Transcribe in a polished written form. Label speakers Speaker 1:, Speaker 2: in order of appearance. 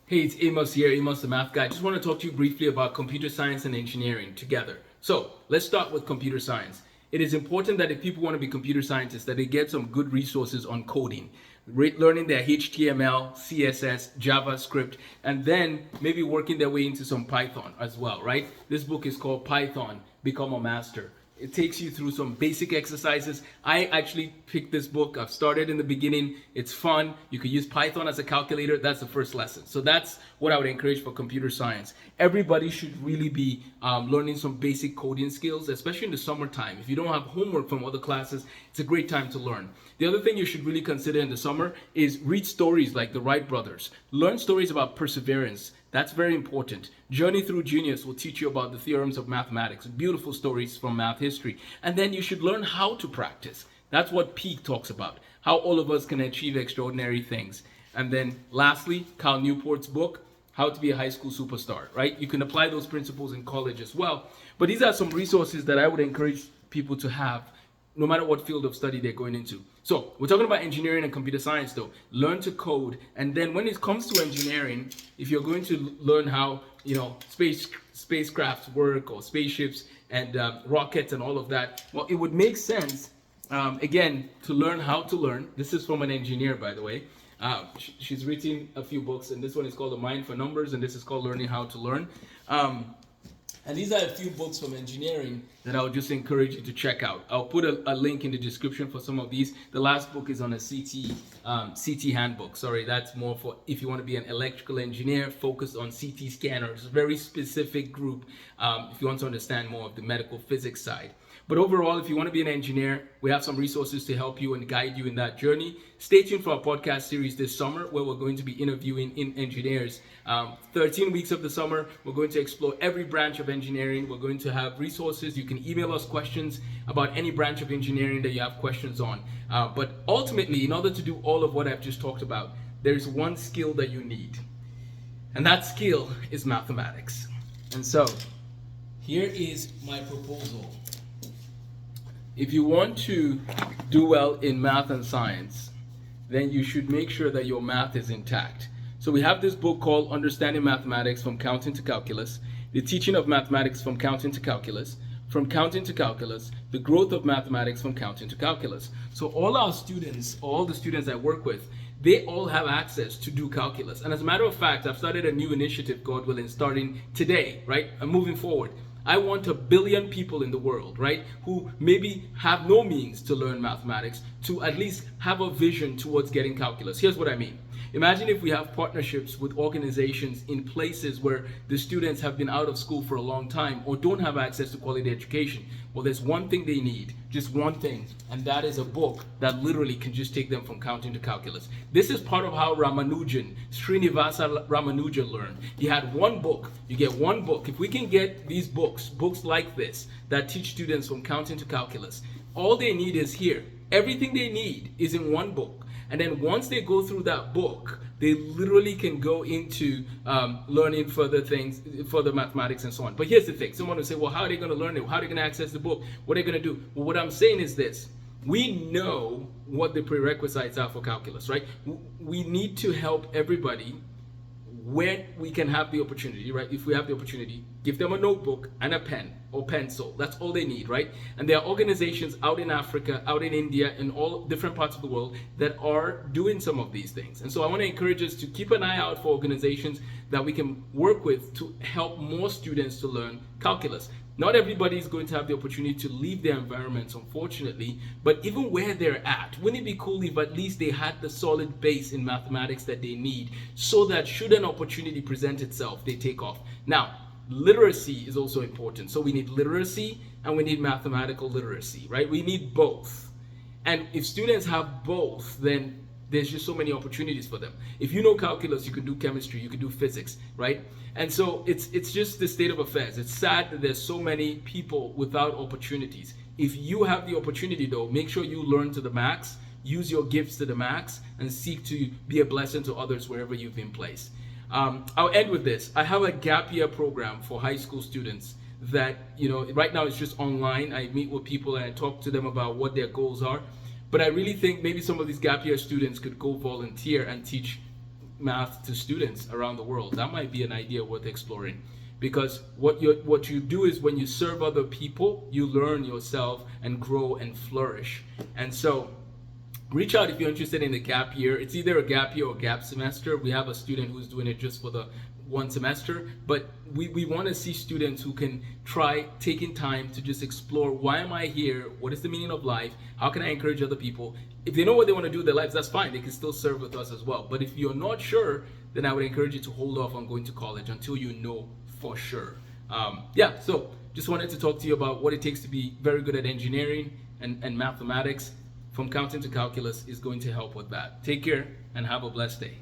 Speaker 1: Hey, it's Amos here, Amos the Math Guy. I just want to talk to you briefly about computer science and engineering together. So let's start with computer science. It is important that if people want to be computer scientists, that they get some good resources on coding, learning their HTML, CSS, JavaScript, and then maybe working their way into some Python as well, right? This book is called Python, Become a Master. It takes you through some basic exercises. I actually picked this book. I've started in the beginning. It's fun. You could use Python as a calculator. That's the first lesson. So that's what I would encourage for computer science. Everybody should really be learning some basic coding skills, especially in the summertime. If you don't have homework from other classes, it's a great time to learn. The other thing you should really consider in the summer is read stories like the Wright brothers. Learn stories about perseverance. That's very important. Journey Through Genius will teach you about the theorems of mathematics, beautiful stories from math history. And then you should learn how to practice. That's what Peak talks about, how all of us can achieve extraordinary things. And then lastly, Cal Newport's book, How to Be a High School Superstar, right? You can apply those principles in college as well. But these are some resources that I would encourage people to have no matter what field of study they're going into. So we're talking about engineering and computer science though. Learn to code, and then when it comes to engineering, if you're going to learn how spacecrafts work or spaceships and rockets and all of that, well, it would make sense again to learn how to learn. This is from an engineer, by the way. She's written a few books, and this one is called A Mind for Numbers, and this is called Learning How to Learn. And these are a few books from engineering that I would just encourage you to check out. I'll put a link in the description for some of these. The last book is on a CT handbook. Sorry, that's more for if you want to be an electrical engineer focused on CT scanners, very specific group if you want to understand more of the medical physics side. But overall, if you want to be an engineer, we have some resources to help you and guide you in that journey. Stay tuned for our podcast series this summer, where we're going to be interviewing engineers. 13 weeks of the summer, we're going to explore every branch of engineering. We're going to have resources. You can email us questions about any branch of engineering that you have questions on. But ultimately, in order to do all of what I've just talked about, there's one skill that you need. And that skill is mathematics. And so, here is my proposal. If you want to do well in math and science, then you should make sure that your math is intact. So we have this book called Understanding Mathematics from Counting to Calculus, The Teaching of Mathematics from Counting to Calculus, From Counting to Calculus, The Growth of Mathematics from Counting to Calculus. So all our students, all the students I work with, they all have access to do calculus. And as a matter of fact, I've started a new initiative, God willing, starting today, right? I'm moving forward. I want 1 billion people in the world, right, who maybe have no means to learn mathematics to at least have a vision towards getting calculus. Here's what I mean. Imagine if we have partnerships with organizations in places where the students have been out of school for a long time or don't have access to quality education. Well, there's one thing they need, just one thing, and that is a book that literally can just take them from counting to calculus. This is part of how Srinivasa Ramanujan learned. He had one book. You get one book. If we can get these books like this that teach students from counting to calculus, all they need is here. Everything they need is in one book. And then once they go through that book, they literally can go into learning further things, further mathematics and so on. But here's the thing. Someone will say, well, how are they going to learn it? How are they going to access the book? What are they going to do? Well, what I'm saying is this. We know what the prerequisites are for calculus, right? We need to help everybody when we can have the opportunity, right? If we have the opportunity, give them a notebook and a pen or pencil. That's all they need, right? And there are organizations out in Africa, out in India, in all different parts of the world that are doing some of these things. And so I want to encourage us to keep an eye out for organizations that we can work with to help more students to learn calculus. Not everybody is going to have the opportunity to leave their environments, unfortunately, but even where they're at, wouldn't it be cool if at least they had the solid base in mathematics that they need so that should an opportunity present itself, they take off. Now, literacy is also important. So we need literacy and we need mathematical literacy, right? We need both. And if students have both, then there's just so many opportunities for them. If you know calculus, you can do chemistry, you can do physics, right? And so it's just the state of affairs. It's sad that there's so many people without opportunities. If you have the opportunity though, make sure you learn to the max, use your gifts to the max, and seek to be a blessing to others wherever you've been placed. I'll end with this. I have a gap year program for high school students that, right now it's just online. I meet with people and I talk to them about what their goals are. But I really think maybe some of these gap year students could go volunteer and teach math to students around the world. That might be an idea worth exploring. Because what you do is when you serve other people, you learn yourself and grow and flourish. And so reach out if you're interested in the gap year. It's either a gap year or gap semester. We have a student who's doing it just for the one semester, but we want to see students who can try taking time to just explore, why am I here? What is the meaning of life? How can I encourage other people? If they know what they want to do with their lives, that's fine. They can still serve with us as well. But if you're not sure, then I would encourage you to hold off on going to college until you know for sure. Yeah, so just wanted to talk to you about what it takes to be very good at engineering and mathematics. From counting to calculus is going to help with that. Take care and have a blessed day.